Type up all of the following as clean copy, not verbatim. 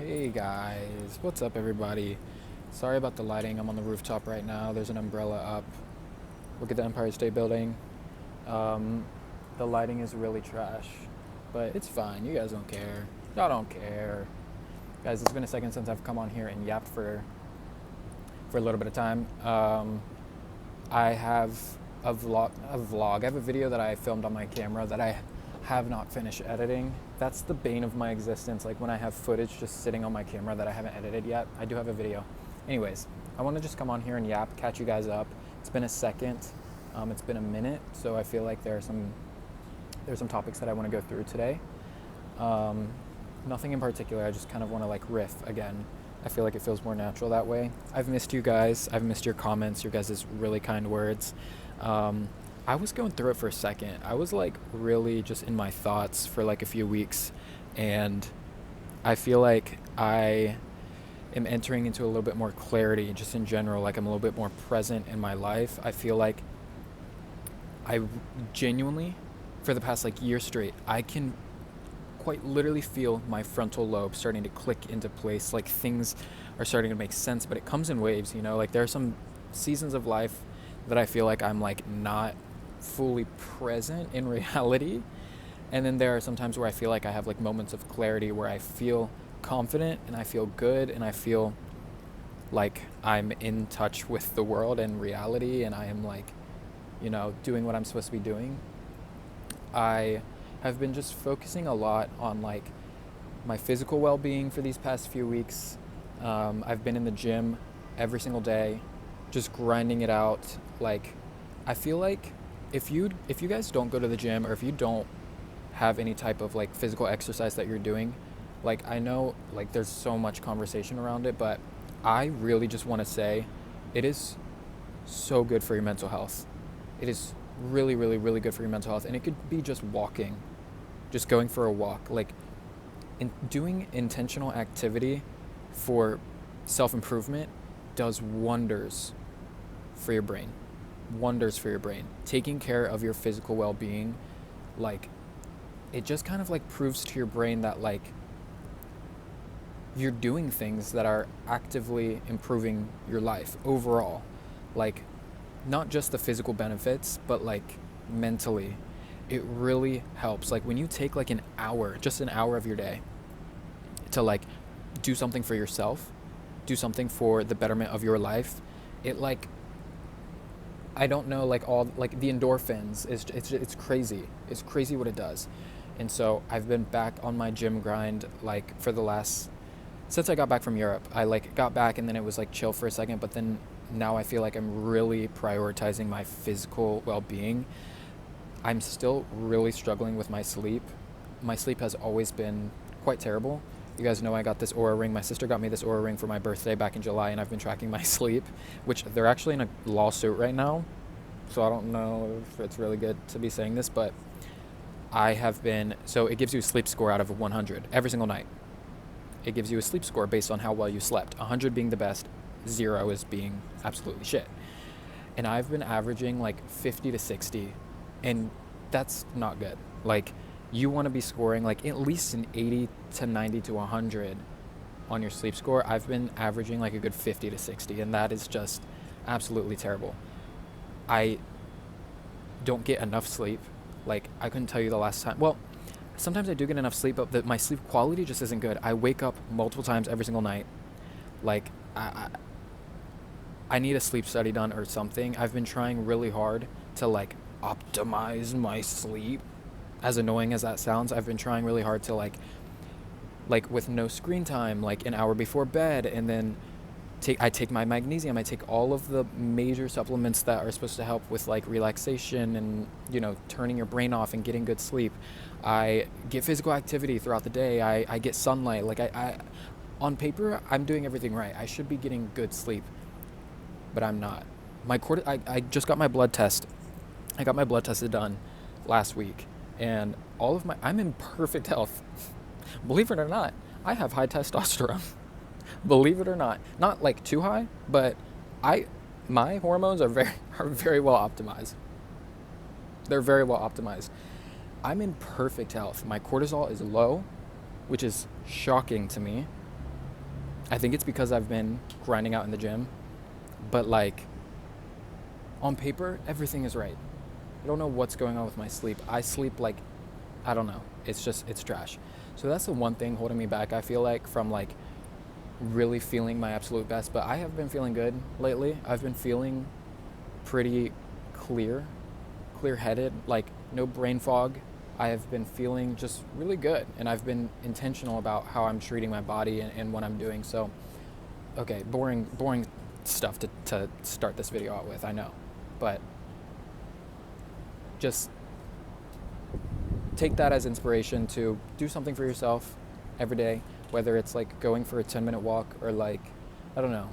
Hey guys, what's up everybody? Sorry about the lighting. I'm on the rooftop right now. There's an umbrella up. Look at the Empire State Building. Um, the lighting is really trash, but it's fine. You guys don't care. Y'all don't care. Guys, it's been a second since I've come on here and yapped for a little bit of time. I have a vlog. I have a video that I filmed on my camera that I have not finished editing. That's the bane of my existence. Like when I have footage just sitting on my camera that I haven't edited yet. I do have a video. Anyways, I want to just come on here and yap, catch you guys up. It's been a second. It's been a minute, so I feel like there's some topics that I want to go through today. Nothing in particular. I just kind of want to like riff again. I feel like it feels more natural that way. I've missed you guys. I've missed your comments, your guys' really kind words. I was going through it for a second. I was like really just in my thoughts for like a few weeks, and I feel like I am entering into a little bit more clarity just in general. Like I'm a little bit more present in my life. I feel like I genuinely, for the past like year straight, I can quite literally feel my frontal lobe starting to click into place. Like things are starting to make sense, but it comes in waves, you know? Like there are some seasons of life that I feel like I'm like not fully present in reality. And then there are some times where I feel like I have like moments of clarity where I feel confident and I feel good and I feel like I'm in touch with the world and reality and I am like, doing what I'm supposed to be doing. I have been just focusing a lot on like my physical well-being for these past few weeks. I've been in the gym every single day, just grinding it out. Like, I feel like if you guys don't go to the gym or if you don't have any type of like physical exercise that you're doing, like I know like there's so much conversation around it, but I really just want to say it is so good for your mental health. It is really, really, really good for your mental health. And it could be just walking, just going for a walk, like doing intentional activity for self-improvement does wonders for your brain. Wonders for your brain. Taking care of your physical well-being, like it just kind of like proves to your brain that like you're doing things that are actively improving your life overall. Like not just the physical benefits, but like mentally, it really helps. Like when you take like just an hour of your day to like do something for yourself, do something for the betterment of your life, it like, I don't know, like all like the endorphins it's crazy. It's crazy what it does. And so I've been back on my gym grind like since I got back from Europe. I like got back and then it was like chill for a second, but then now I feel like I'm really prioritizing my physical well-being. I'm still really struggling with my sleep. My sleep has always been quite terrible. You guys know I got this Oura ring. My sister got me this Oura ring for my birthday back in July, and I've been tracking my sleep, which they're actually in a lawsuit right now. So I don't know if it's really good to be saying this, but so it gives you a sleep score out of 100 every single night. It gives you a sleep score based on how well you slept. 100 being the best, 0 is being absolutely shit. And I've been averaging like 50 to 60, and that's not good. Like you want to be scoring like at least an 80 to 90 to 100 on your sleep score. I've been averaging like a good 50 to 60, and that is just absolutely terrible. I don't get enough sleep. Like I couldn't tell you the last time. Well, sometimes I do get enough sleep, but my sleep quality just isn't good. I wake up multiple times every single night. Like I need a sleep study done or something. I've been trying really hard to like optimize my sleep. As annoying as that sounds, I've been trying really hard to like with no screen time, like an hour before bed, and then I take my magnesium. I take all of the major supplements that are supposed to help with like relaxation and turning your brain off and getting good sleep. I get physical activity throughout the day. I get sunlight. Like I on paper, I'm doing everything right. I should be getting good sleep, but I'm not. I just got my blood test. I got my blood tested done last week, and I'm in perfect health. Believe it or not, I have high testosterone. Believe it or not, not like too high, but my hormones are very well optimized. They're very well optimized. I'm in perfect health. My cortisol is low, which is shocking to me. I think it's because I've been grinding out in the gym, but like on paper, everything is right. I don't know what's going on with my sleep. I sleep like, I don't know. It's trash. So that's the one thing holding me back, I feel like, from like really feeling my absolute best. But I have been feeling good lately. I've been feeling pretty clear headed, like no brain fog. I have been feeling just really good, and I've been intentional about how I'm treating my body and what I'm doing. So, okay, boring stuff to start this video out with, I know. But just take that as inspiration to do something for yourself every day, whether it's like going for a 10-minute walk or like, I don't know,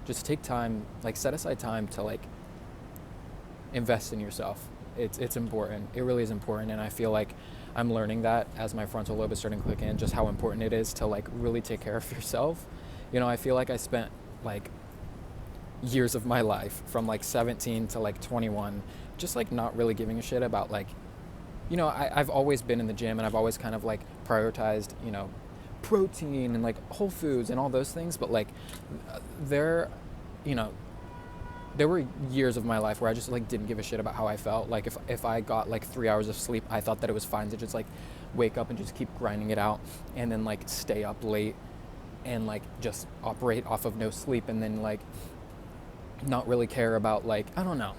just take time, like set aside time to like invest in yourself. It's important. It really is important. And I feel like I'm learning that as my frontal lobe is starting to click in, just how important it is to like really take care of yourself. You know, I feel like I spent like years of my life from like 17 to like 21 just like not really giving a shit about like, you know, I've always been in the gym and I've always kind of like prioritized, you know, protein and like whole foods and all those things. But like there, you know, there were years of my life where I just like didn't give a shit about how I felt. Like if I got like 3 hours of sleep, I thought that it was fine to just like wake up and just keep grinding it out and then like stay up late and like just operate off of no sleep and then like not really care about like, I don't know.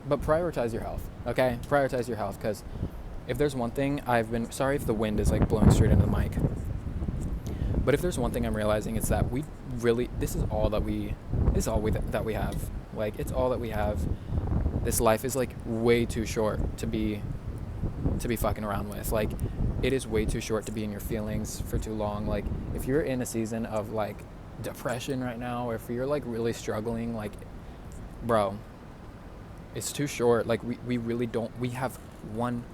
But prioritize your health, okay? Prioritize your health, because if there's one thing I've been, sorry if the wind is like blowing straight into the mic, but if there's one thing I'm realizing, it's that we really, this is all that we have. Like, it's all that we have. This life is like way too short to be fucking around with. Like, it is way too short to be in your feelings for too long. Like, if you're in a season of like depression right now, or if you're like really struggling, like, bro, it's too short. Like, we really don't, we have one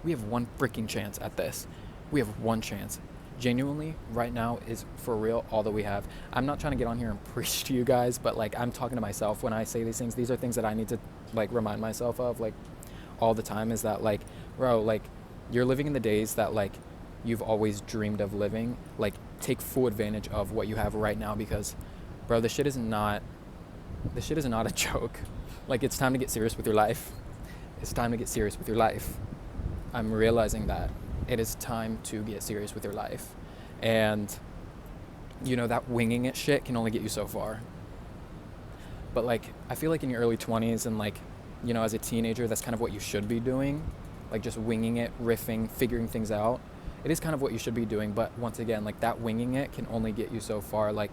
freaking chance at this. We have one chance. Genuinely, right now is for real all that we have. I'm not trying to get on here and preach to you guys, but like, I'm talking to myself when I say these things. These are things that I need to like remind myself of like all the time, is that like, bro, like, you're living in the days that like you've always dreamed of living. Like, take full advantage of what you have right now, because bro, this shit is not a joke. Like, it's time to get serious with your life. It's time to get serious with your life. I'm realizing that it is time to get serious with your life. And you know, that winging it shit can only get you so far. But like, I feel like in your early 20s and like, you know, as a teenager, that's kind of what you should be doing. Like, just winging it, riffing, figuring things out. It is kind of what you should be doing. But once again, like, that winging it can only get you so far. Like,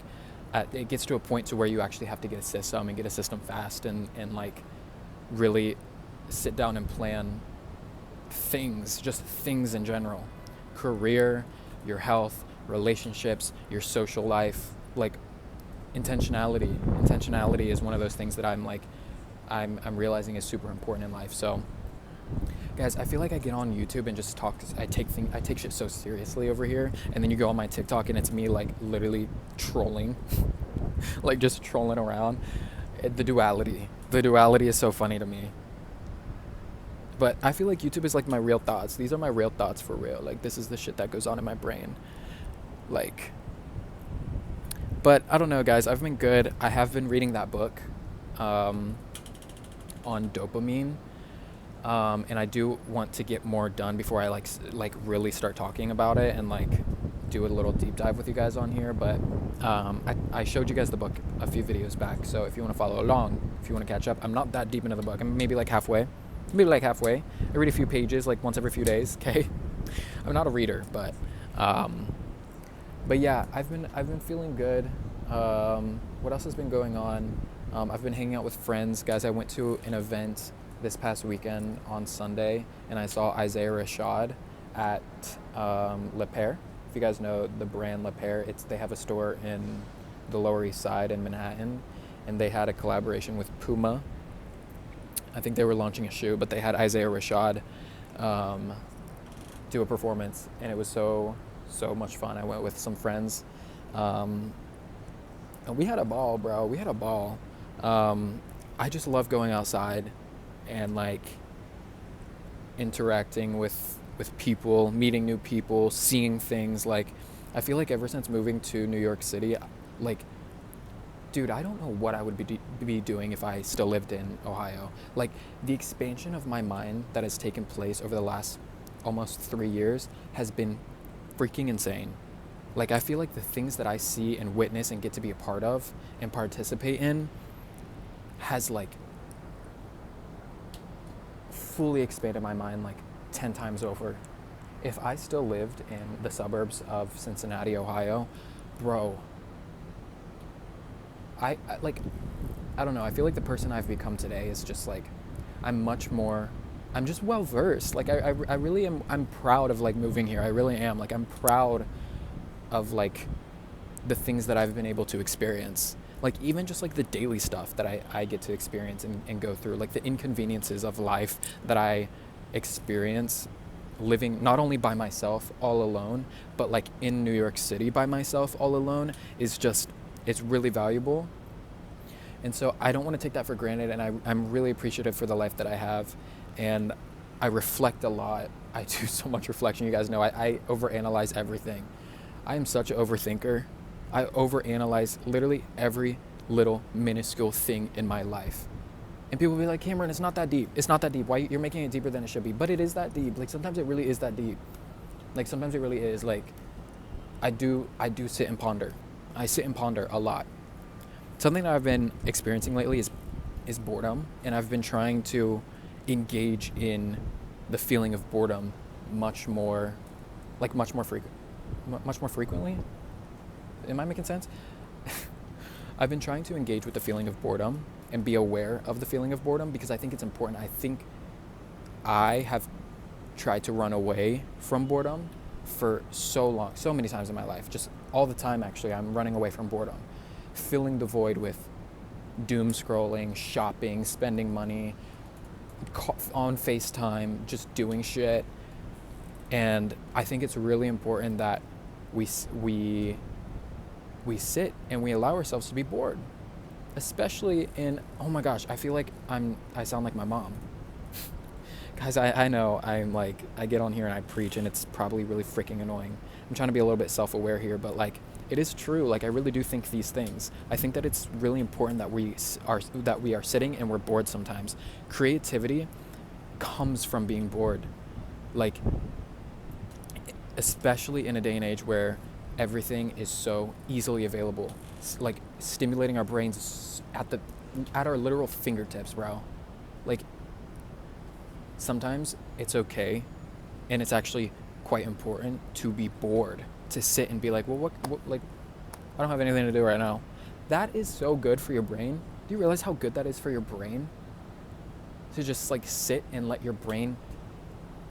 it gets to a point to where you actually have to get a system, and get a system fast, and like really sit down and plan things, just things in general. Career, your health, relationships, your social life. Like, intentionality is one of those things that I'm realizing is super important in life. So guys, I feel like I get on YouTube and just talk. I take shit so seriously over here, and then you go on my TikTok and it's me like literally trolling, like just trolling around. The duality is so funny to me. But I feel like YouTube is like my real thoughts. These are my real thoughts for real. Like, this is the shit that goes on in my brain. Like, but I don't know, guys. I've been good. I have been reading that book on dopamine. And I do want to get more done before I like really start talking about it and like do a little deep dive with you guys on here. But I showed you guys the book a few videos back, so if you want to follow along, if you want to catch up, I'm not that deep into the book. I'm maybe like halfway. I read a few pages like once every few days. Okay, I'm not a reader, but yeah, I've been feeling good. What else has been going on? I've been hanging out with friends, guys. I went to an event this past weekend on Sunday, and I saw Isaiah Rashad at Le Pair. If you guys know the brand Le Pair, they have a store in the Lower East Side in Manhattan, and they had a collaboration with Puma. I think they were launching a shoe, but they had Isaiah Rashad do a performance, and it was so much fun. I went with some friends, and we had a ball, bro. We had a ball. I just love going outside and like interacting with people, meeting new people, seeing things. Like, I feel like ever since moving to New York City, like, dude, I don't know what I would be doing if I still lived in Ohio. Like, the expansion of my mind that has taken place over the last almost 3 years has been freaking insane. Like, I feel like the things that I see and witness and get to be a part of and participate in has, like, fully expanded my mind, like, 10 times over. If I still lived in the suburbs of Cincinnati, Ohio, bro, like, I don't know. I feel like the person I've become today is just like, I'm much more, I'm just well versed. Like, I really am, I'm proud of like moving here. I really am. Like, I'm proud of like the things that I've been able to experience. Like, even just like the daily stuff that I get to experience and go through, like the inconveniences of life that I experience living not only by myself all alone, but like in New York City by myself all alone is just, it's really valuable. And so I don't want to take that for granted. And I'm really appreciative for the life that I have. And I reflect a lot. I do so much reflection. You guys know I overanalyze everything. I am such an overthinker. I overanalyze literally every little minuscule thing in my life. And people will be like, Cameron, it's not that deep. It's not that deep. Why you're making it deeper than it should be? But it is that deep. Like, sometimes it really is that deep. Like, sometimes it really is. Like, I do sit and ponder. I sit and ponder a lot. Something that I've been experiencing lately is boredom, and I've been trying to engage in the feeling of boredom much more frequently. Am I making sense? I've been trying to engage with the feeling of boredom and be aware of the feeling of boredom because I think it's important. I think I have tried to run away from boredom for so long, so many times in my life, just all the time. Actually, I'm running away from boredom, filling the void with doom scrolling, shopping, spending money, on FaceTime, just doing shit. And I think it's really important that we sit and we allow ourselves to be bored, especially in, oh my gosh, I feel like I sound like my mom. Guys, I know I'm like, I get on here and I preach and it's probably really freaking annoying. I'm trying to be a little bit self-aware here, but like, it is true. Like, I really do think these things. I think that it's really important that we are sitting and we're bored sometimes. Creativity comes from being bored. Like, especially in a day and age where everything is so easily available. Like, stimulating our brains at our literal fingertips, bro. Like, sometimes it's okay, and it's actually quite important to be bored, to sit and be like, well, what like, I don't have anything to do right now. That is so good for your brain. Do you realize how good that is for your brain? To just like sit and let your brain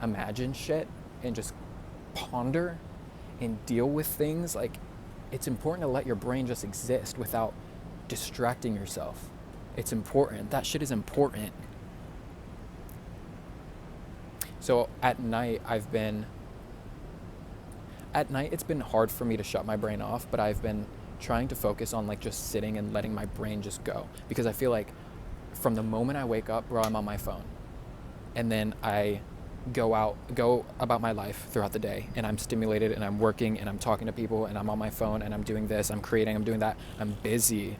imagine shit and just ponder and deal with things. Like, it's important to let your brain just exist without distracting yourself. It's important. That shit is important. So at night it's been hard for me to shut my brain off, but I've been trying to focus on like just sitting and letting my brain just go, because I feel like from the moment I wake up, bro, I'm on my phone, and then I go about my life throughout the day, and I'm stimulated and I'm working and I'm talking to people and I'm on my phone and I'm doing this, I'm creating, I'm doing that, I'm busy,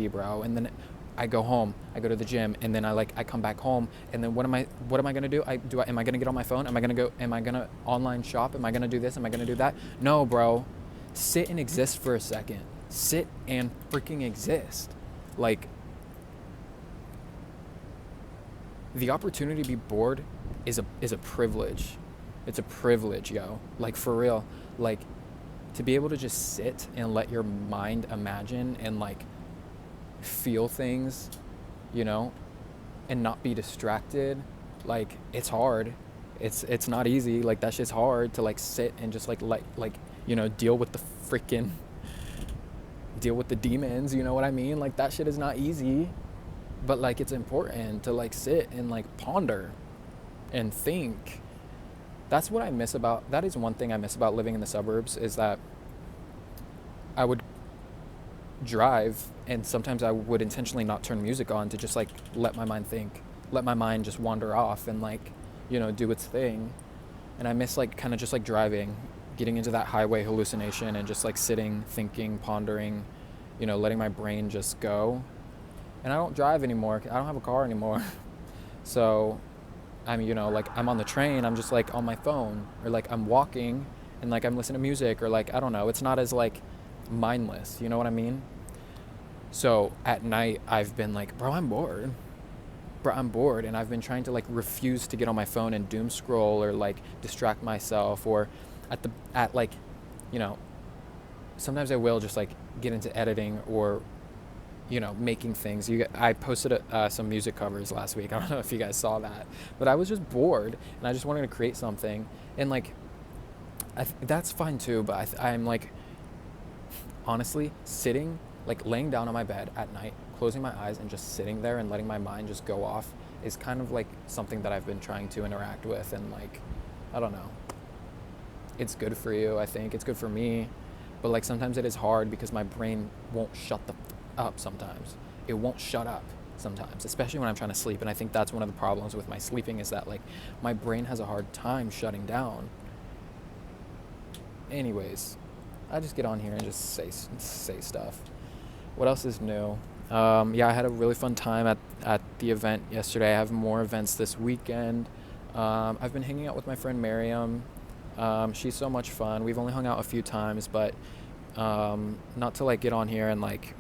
bro. And then I go home, I go to the gym, and then I come back home, and then what am I gonna do? Am I gonna get on my phone? Am I gonna online shop? Am I gonna do this? Am I gonna do that? No, bro. Sit and exist for a second. Sit and freaking exist. Like, the opportunity to be bored is a privilege. It's a privilege, yo. Like, for real. Like, to be able to just sit and let your mind imagine and like feel things, you know, and not be distracted. Like, it's hard. It's not easy. Like, that shit's hard to like sit and just like you know, deal with the demons, you know what I mean? Like, that shit is not easy. But like, it's important to like sit and like ponder and think. That is one thing I miss about living in the suburbs, is that I would drive and sometimes I would intentionally not turn music on to just like let my mind think, let my mind just wander off and like, you know, do its thing. And I miss like kind of just like driving getting into that highway hallucination and just like sitting, thinking, pondering, letting my brain just go. And I don't drive anymore. I don't have a car anymore. So like I'm on the train, I'm just like on my phone, or like I'm walking and like I'm listening to music, or like, I don't know, it's not as like mindless, you know what I mean? So at night I've been like, bro, I'm bored, and I've been trying to like refuse to get on my phone and doom scroll or like distract myself, or at like, you know, sometimes I will just like get into editing or making things. I posted some music covers last week. I don't know if you guys saw that, but I was just bored and I just wanted to create something, and like that's fine too. But I'm like, honestly, sitting, like laying down on my bed at night, closing my eyes and just sitting there and letting my mind just go off is kind of like something that I've been trying to interact with, and like, I don't know. It's good for you, I think. It's good for me. But like sometimes it is hard because my brain won't shut up sometimes. It won't shut up sometimes, especially when I'm trying to sleep. And I think that's one of the problems with my sleeping, is that like my brain has a hard time shutting down. Anyways, I just get on here and just say stuff. What else is new? Yeah, I had a really fun time at the event yesterday. I have more events this weekend. I've been hanging out with my friend Miriam. She's so much fun. We've only hung out a few times, but not to like get on here and like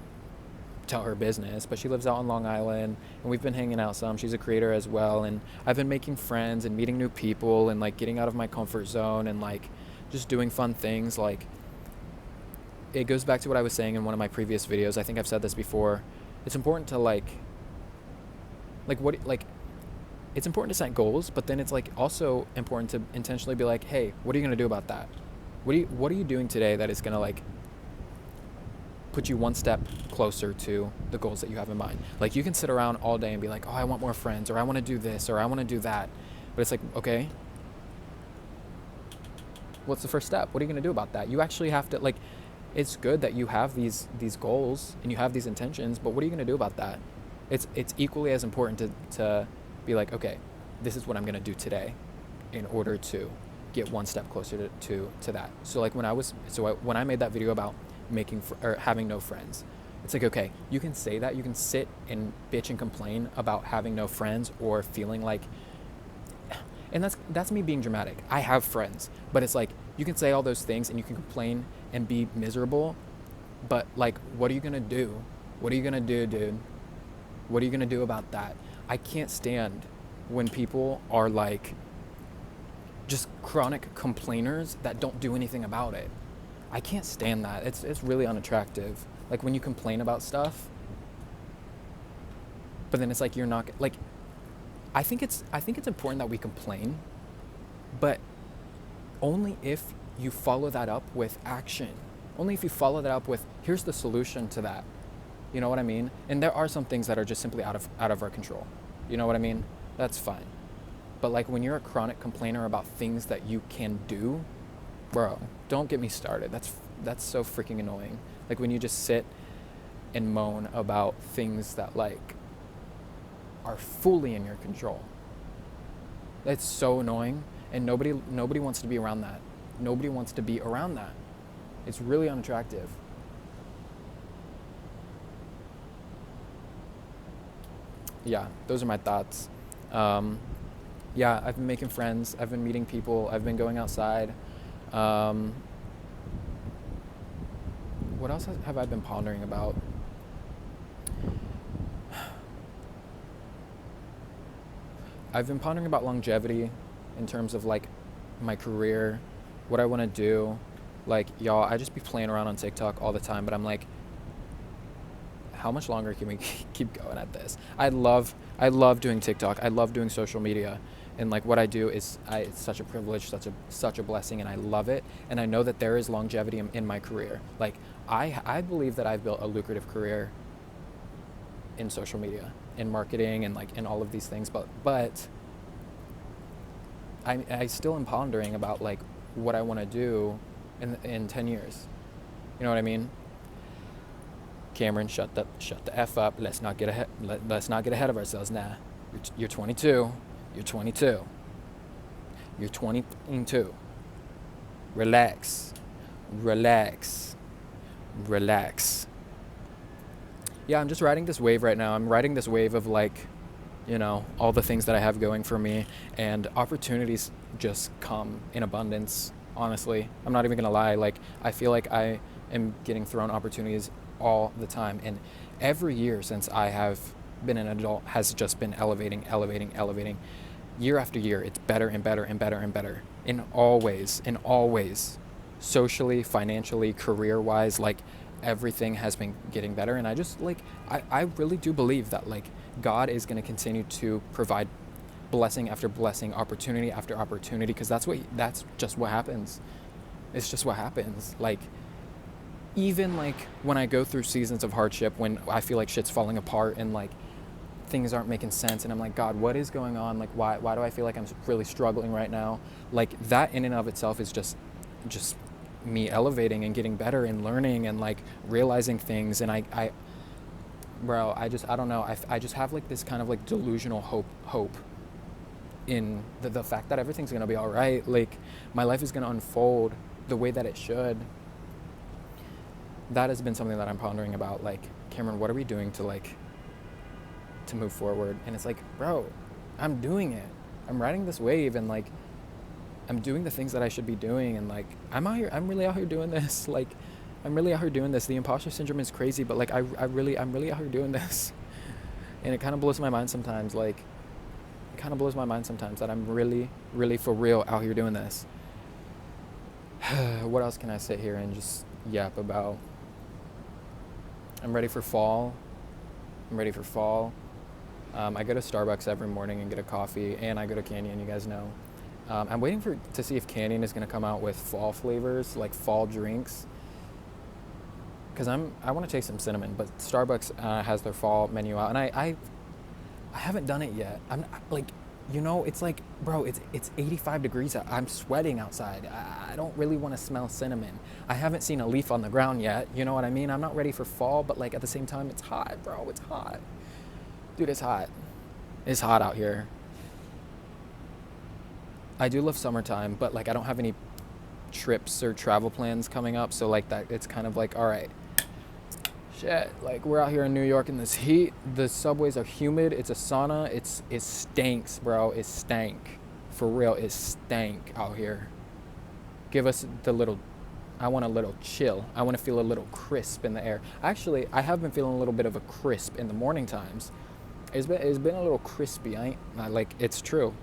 tell her business, but she lives out on Long Island, and we've been hanging out some. She's a creator as well, and I've been making friends and meeting new people and like getting out of my comfort zone and like just doing fun things. Like, it goes back to what I was saying in one of my previous videos. I think I've said this before. It's important to it's important to set goals, but then it's like also important to intentionally be like, hey, what are you going to do about that? What are you doing today that is going to like put you one step closer to the goals that you have in mind? Like, you can sit around all day and be like, oh, I want more friends, or I want to do this, or I want to do that. But it's like, okay, what's the first step? What are you going to do about that? You actually have to, like, it's good that you have these goals and you have these intentions, but what are you going to do about that? It's equally as important to be like, okay, this is what I'm going to do today in order to get one step closer to that. So like when I made that video about having no friends, it's like, okay, you can say that, you can sit and bitch and complain about having no friends or feeling like, and that's me being dramatic. I have friends, but it's like, you can say all those things and you can complain and be miserable, but like, what are you going to do? What are you going to do, dude? What are you going to do about that? I can't stand when people are like just chronic complainers that don't do anything about it. I can't stand that. It's really unattractive. Like when you complain about stuff, but then it's like you're not like, I think it's important that we complain, but only if you follow that up with action. Only if you follow that up with, here's the solution to that. You know what I mean? And there are some things that are just simply out of our control. You know what I mean? That's fine. But like when you're a chronic complainer about things that you can do, bro, don't get me started. That's so freaking annoying. Like when you just sit and moan about things that like are fully in your control. It's so annoying, and nobody wants to be around that. Nobody wants to be around that. It's really unattractive. Yeah, those are my thoughts. Yeah, I've been making friends. I've been meeting people. I've been going outside. What else have I been pondering about? I've been pondering about longevity in terms of like my career, what I want to do. Like, y'all, I just be playing around on TikTok all the time, but I'm like, how much longer can we keep going at this? I love doing TikTok. I love doing social media. And like what I do is it's such a privilege, such a blessing, and I love it. And I know that there is longevity in my career. Like I believe that I've built a lucrative career in social media, in marketing, and like in all of these things. But I still am pondering about like what I want to do in 10 years. You know what I mean? Cameron, shut the F up. Let's not get ahead of ourselves now. You're 22. You're 22. You're 22. Relax. Relax. Relax. Yeah, I'm just riding this wave right now. I'm riding this wave of like, all the things that I have going for me, and opportunities just come in abundance. Honestly, I'm not even gonna lie. Like, I feel like I am getting thrown opportunities all the time, and every year since I have been an adult has just been elevating, elevating, elevating. Year after year, it's better and better and better and better in all ways, socially, financially, career-wise. Like, everything has been getting better, and I just like I really do believe that like God is going to continue to provide blessing after blessing, opportunity after opportunity, because that's just what happens. It's just what happens. Like, even like when I go through seasons of hardship, when I feel like shit's falling apart and like things aren't making sense, and I'm like, God, what is going on? Like, why do I feel like I'm really struggling right now? Like, that in and of itself is just me elevating and getting better and learning and like realizing things. And I don't know. I just have like this kind of like delusional hope in the fact that everything's going to be all right. Like, my life is going to unfold the way that it should. That has been something that I'm pondering about. Like, Cameron, what are we doing to move forward? And it's like, bro, I'm doing it. I'm riding this wave, and like, I'm doing the things that I should be doing, and like, I'm really out here doing this. Like, I'm really out here doing this. The imposter syndrome is crazy, but like, I'm really out here doing this. And it kind of blows my mind sometimes. Like, it kind of blows my mind sometimes that I'm really, really for real out here doing this. What else can I sit here and just yap about? I'm ready for fall. I go to Starbucks every morning and get a coffee, and I go to Canyon, you guys know. I'm waiting to see if Canyon is going to come out with fall flavors, like fall drinks. Because I want to taste some cinnamon, but Starbucks has their fall menu out, and I haven't done it yet. I'm like, it's like, bro, it's 85 degrees out. I'm sweating outside. I don't really want to smell cinnamon. I haven't seen a leaf on the ground yet. You know what I mean? I'm not ready for fall, but like at the same time, it's hot, bro. It's hot. Dude, it's hot. It's hot out here. I do love summertime, but like I don't have any trips or travel plans coming up, so like that, it's kind of like, all right, shit, like we're out here in New York in this heat. The subways are humid. It's a sauna. It stinks, bro. It stank. For real, it stank out here. Give us I want a little chill. I want to feel a little crisp in the air. Actually, I have been feeling a little bit of a crisp in the morning times. It's been a little crispy. It's true.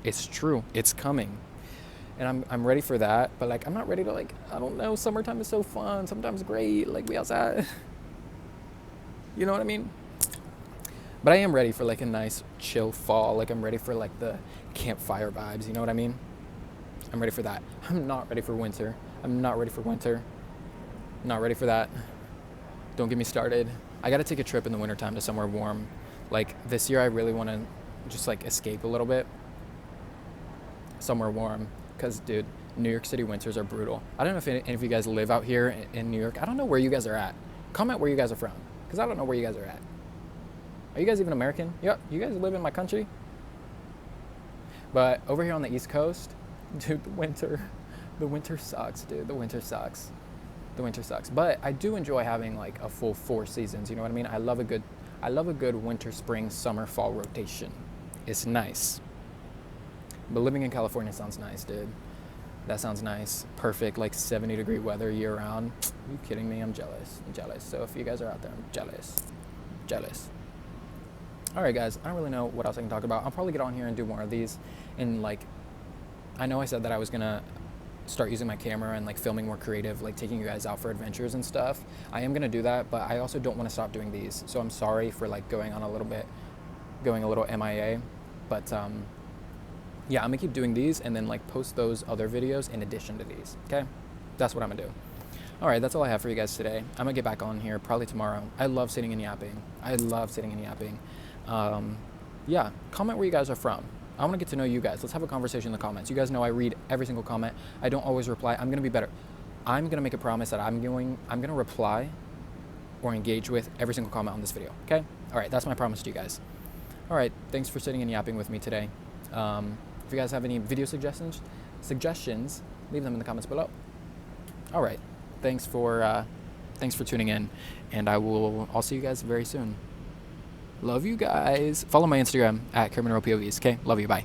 It's true. It's coming. And I'm ready for that. But like, I'm not ready to like, I don't know. Summertime is so fun. Sometimes great. Like, we outside. You know what I mean? But I am ready for like a nice chill fall. Like, I'm ready for like the campfire vibes. You know what I mean? I'm ready for that. I'm not ready for winter. Not ready for that. Don't get me started. I got to take a trip in the wintertime to somewhere warm. Like, this year I really want to just like escape a little bit. Somewhere warm. Because, dude, New York City winters are brutal. I don't know if any of you guys live out here in New York. I don't know where you guys are at. Comment where you guys are from. Because I don't know where you guys are at. Are you guys even American? Yep, you guys live in my country. But over here on the East Coast, dude, the winter sucks, dude. The winter sucks. But I do enjoy having like a full 4 seasons. You know what I mean? I love a good winter, spring, summer, fall rotation. It's nice. But living in California sounds nice, dude. That sounds nice. Perfect, like 70-degree weather year round. Are you kidding me? I'm jealous. So if you guys are out there, I'm jealous. All right, guys. I don't really know what else I can talk about. I'll probably get on here and do more of these. And like, I know I said that I was gonna start using my camera and like filming more creative, like taking you guys out for adventures and stuff. I am gonna do that, but I also don't want to stop doing these. So I'm sorry for like going a little MIA. But yeah, I'm gonna keep doing these and then like post those other videos in addition to these. Okay, that's what I'm gonna do. All right, that's all I have for you guys today. I'm gonna get back on here probably tomorrow. I love sitting and yapping. Yeah, comment where you guys are from. I want to get to know you guys. Let's have a conversation in the comments. You guys know I read every single comment. I don't always reply. I'm gonna be better. I'm gonna make a promise that I'm gonna reply or engage with every single comment on this video. Okay? All right, that's my promise to you guys. All right, thanks for sitting and yapping with me today. If you guys have any video suggestions, leave them in the comments below. All right. Thanks for tuning in, and I'll see you guys very soon. Love you guys. Follow my Instagram at criminalpovs. Okay, love you. Bye.